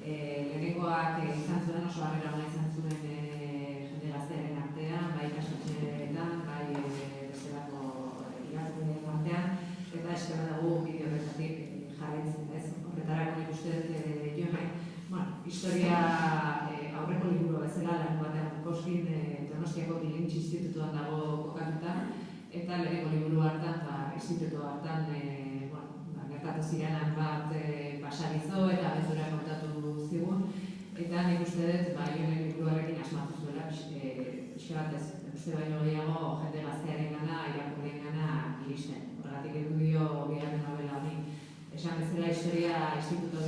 Lehenengoak izan zuen, oso harrera ona izan zuen jende gaztearen artean, bai ikastetxeetan, bai bestelako irakasleen artean, eta espero dugu bideo horretatik jarraitzen, ez? Horretarako nik uste dut Jon, historia aurreko liburu bezala lan batean Bukowskin Donostiako Bilintxi Institutuan dago kokatuta, eta lehenengo liburu hartan, institutu hartan, gertatu zirenan bat pasadizo eta abentura kontatu zigun, eta nik uste dut Jonen liburuarekin asmatu zuela, pixka bat ez, uste baino gehiago jende gaztearen gana, irakurrien gana iristen. Horregatik edu dio bigarren novela honi. Esan bezala historia instituto